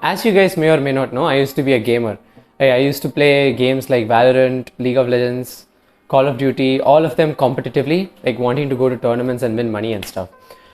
As you guys may or may not know, I used to be a gamer. I used to play games like Valorant, League of Legends, Call of Duty, all of them competitively, like wanting to go to tournaments and win money and stuff.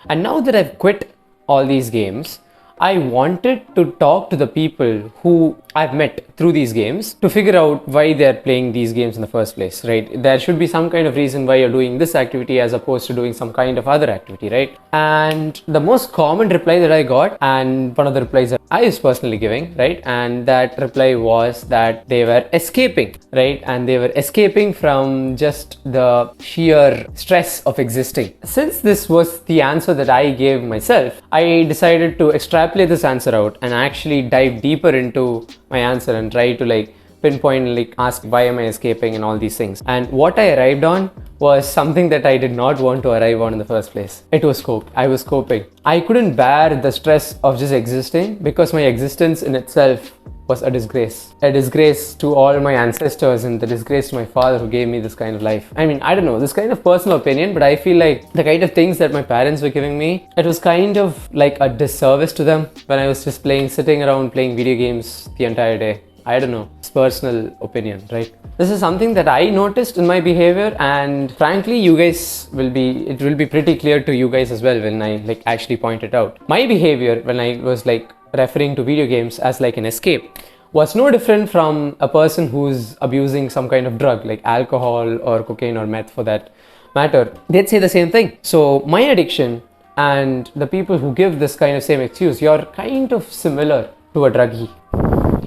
And now that I've quit all these games, I wanted to talk to the people who I've met through these games to figure out why they're playing these games in the first place, right? There should be some kind of reason why you're doing this activity as opposed to doing some kind of other activity, right? And the most common reply that I got, and one of the replies that I was personally giving, right? And that reply was that they were escaping, right? And they were escaping from just the sheer stress of existing. Since this was the answer that I gave myself, I decided to extrapolate this answer out and actually dive deeper into my answer and try to pinpoint, ask why am I escaping and all these things. And what I arrived on was something that I did not want to arrive on in the first place. It was cope. I was coping. I couldn't bear the stress of just existing because my existence in itself was a disgrace. A disgrace to all my ancestors and the disgrace to my father who gave me this kind of life. I mean, I don't know, this kind of personal opinion, but I feel like the kind of things that my parents were giving me, it was kind of like a disservice to them when I was just sitting around playing video games the entire day. I don't know, it's personal opinion, right? This is something that I noticed in my behavior, and frankly, it will be pretty clear to you guys as well when I actually point it out. My behavior when I was referring to video games as an escape was no different from a person who's abusing some kind of drug like alcohol or cocaine or meth for that matter. They'd say the same thing. So my addiction and the people who give this kind of same excuse, you're kind of similar to a druggie.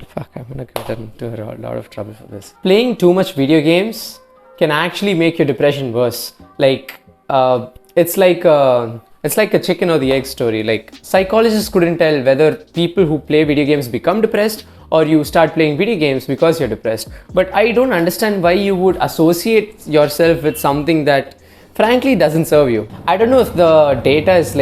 Fuck, I'm gonna get into a lot of trouble for this. Playing too much video games can actually make your depression worse. It's like a chicken or the egg story. Psychologists couldn't tell whether people who play video games become depressed or you start playing video games because you're depressed. But I don't understand why you would associate yourself with something that frankly doesn't serve you. I don't know if the data is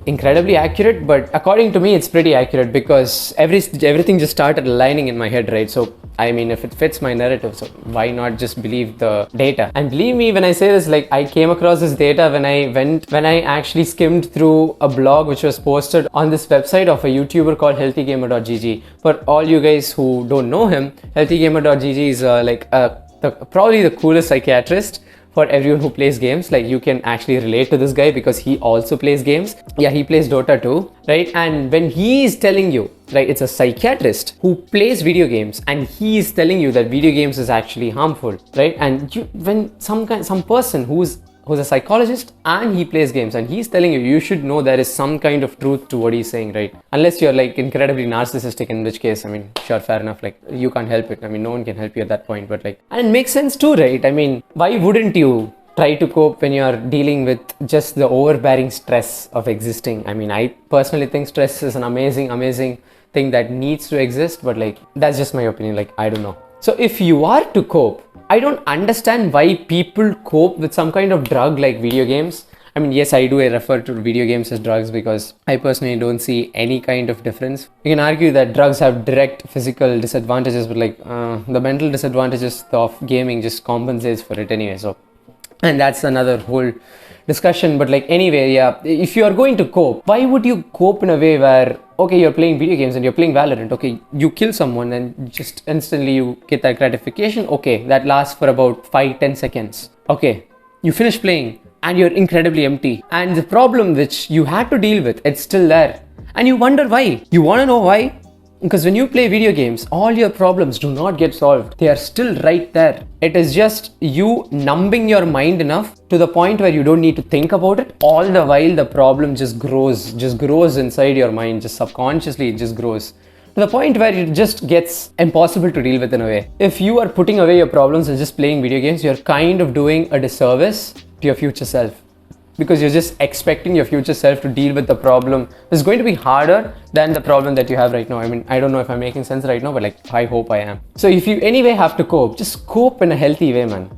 incredibly accurate, but according to me it's pretty accurate because everything just started aligning in my head, right? So I mean, if it fits my narrative, so why not just believe the data? And believe me when I say this, I came across this data when I actually skimmed through a blog which was posted on this website of a YouTuber called healthygamer.gg. For all you guys who don't know him, healthygamer.gg is probably the coolest psychiatrist for everyone who plays games. You can actually relate to this guy because he also plays games. Yeah, he plays Dota too, right? And when he is telling you, right, it's a psychiatrist who plays video games and he is telling you that video games is actually harmful, right? And when some person who's a psychologist and he plays games and he's telling you should know there is some kind of truth to what he's saying, right? Unless you're incredibly narcissistic, in which case, I mean, sure, fair enough, you can't help it. I mean, no one can help you at that point, but and it makes sense too, right? I mean, why wouldn't you try to cope when you're dealing with just the overbearing stress of existing? I mean, I personally think stress is an amazing thing that needs to exist, but that's just my opinion. I don't know. So if you are to cope, I don't understand why people cope with some kind of drug like video games. I mean, yes, I refer to video games as drugs because I personally don't see any kind of difference. You can argue that drugs have direct physical disadvantages, but the mental disadvantages of gaming just compensates for it anyway. So, and that's another whole discussion. But anyway, yeah, if you are going to cope, why would you cope in a way where, okay, you're playing video games and you're playing Valorant, okay, you kill someone and just instantly you get that gratification, okay, that lasts for about 5-10 seconds. Okay, you finish playing and you're incredibly empty. And the problem which you had to deal with, it's still there. And you wonder why. You want to know why? Because when you play video games, all your problems do not get solved. They are still right there. It is just you numbing your mind enough to the point where you don't need to think about it. All the while the problem just grows inside your mind, just subconsciously it just grows. To the point where it just gets impossible to deal with in a way. If you are putting away your problems and just playing video games, you're kind of doing a disservice to your future self. Because you're just expecting your future self to deal with the problem. It's going to be harder than the problem that you have right now. I mean, I don't know if I'm making sense right now, but I hope I am. So if you anyway have to cope, just cope in a healthy way, man.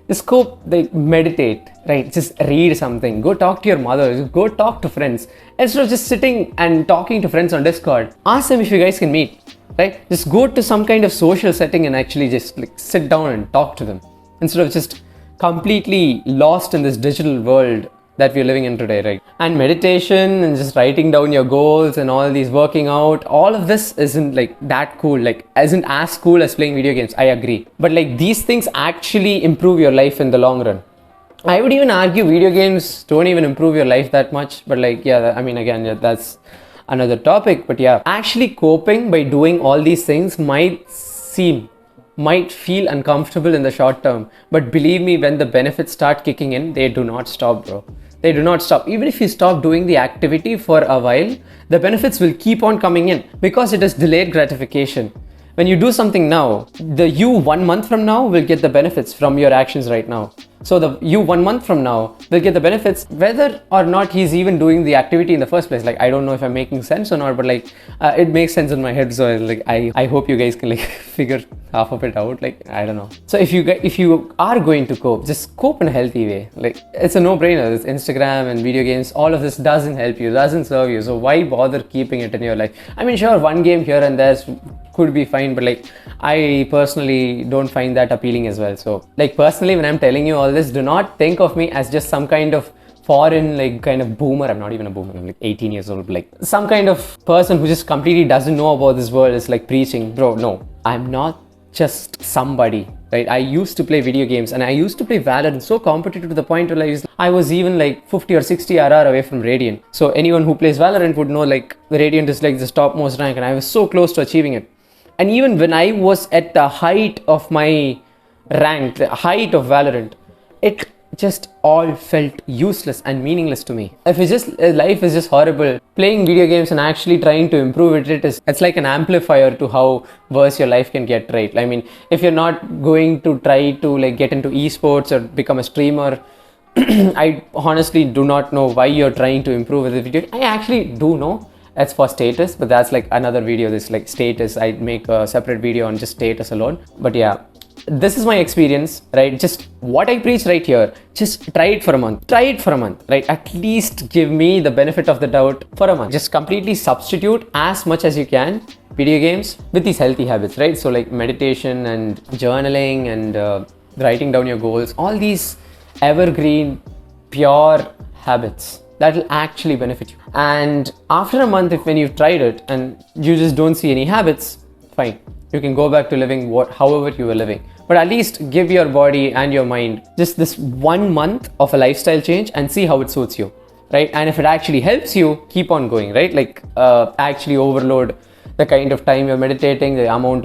Just cope, meditate, right? Just read something. Go talk to your mother. Go talk to friends. Instead of just sitting and talking to friends on Discord, ask them if you guys can meet, right? Just go to some kind of social setting and actually just sit down and talk to them. Instead of just completely lost in this digital world that we're living in today, right? And meditation and just writing down your goals and all these working out, all of this isn't like that cool, like isn't as cool as playing video games. I agree. But like these things actually improve your life in the long run. I would even argue video games don't even improve your life that much. But like, yeah, I mean, again, yeah, that's another topic. But yeah, actually coping by doing all these things might feel uncomfortable in the short term, but believe me, when the benefits start kicking in, they do not stop, bro. They do not stop. Even if you stop doing the activity for a while, the benefits will keep on coming in because it is delayed gratification. When you do something now, the you 1 month from now will get the benefits from your actions right now. So the you 1 month from now will get the benefits whether or not he's even doing the activity in the first place. Like, I don't know if I'm making sense or not, but like it makes sense in my head. So like I hope you guys can like figure half of it out. Like, I don't know. So if you are going to cope, just cope in a healthy way. Like, it's a no-brainer. It's Instagram and video games. All of this doesn't help you, doesn't serve you. So why bother keeping it in your life? I mean, sure, one game here and there could be fine, but like I personally don't find that appealing as well. So like personally, when I'm telling you all this, do not think of me as just some kind of foreign like kind of boomer. I'm not even a boomer. I'm like 18 years old, like some kind of person who just completely doesn't know about this world is like preaching. Bro, no, I'm not just somebody, right? I used to play video games and I used to play Valorant so competitive to the point where I was even like 50 or 60 RR away from Radiant. So anyone who plays Valorant would know like Radiant is like the topmost rank, and I was so close to achieving it. And even when I was at the height of my rank, the height of Valorant, it just all felt useless and meaningless to me. If life is just horrible, playing video games and actually trying to improve it's like an amplifier to how worse your life can get, right? I mean, if you're not going to try to like get into esports or become a streamer, I honestly do not know why you're trying to improve with the video. I actually do know. It's for status, but that's like another video. This like status, I make a separate video on just status alone. But yeah, this is my experience, right? Just what I preach right here, just try it for a month, right? At least give me the benefit of the doubt for a month. Just completely substitute as much as you can video games with these healthy habits, right? So like meditation and journaling and writing down your goals, all these evergreen pure habits that will actually benefit you. And after a month, when you've tried it and you just don't see any habits, fine, you can go back to living however you were living. But at least give your body and your mind just this 1 month of a lifestyle change and see how it suits you, right? And if it actually helps you, keep on going, right? Like actually overload the kind of time you're meditating, the amount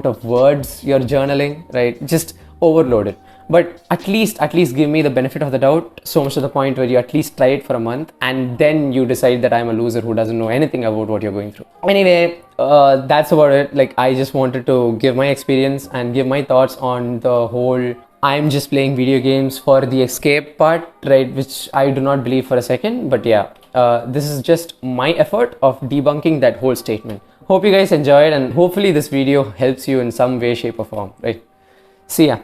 of words you're journaling, right? Just overload it. But at least give me the benefit of the doubt, so much to the point where you at least try it for a month and then you decide that I'm a loser who doesn't know anything about what you're going through. Anyway, that's about it. Like, I just wanted to give my experience and give my thoughts on the whole I'm just playing video games for the escape part, right? Which I do not believe for a second. But yeah, this is just my effort of debunking that whole statement. Hope you guys enjoyed, and hopefully this video helps you in some way, shape or form, right? See ya.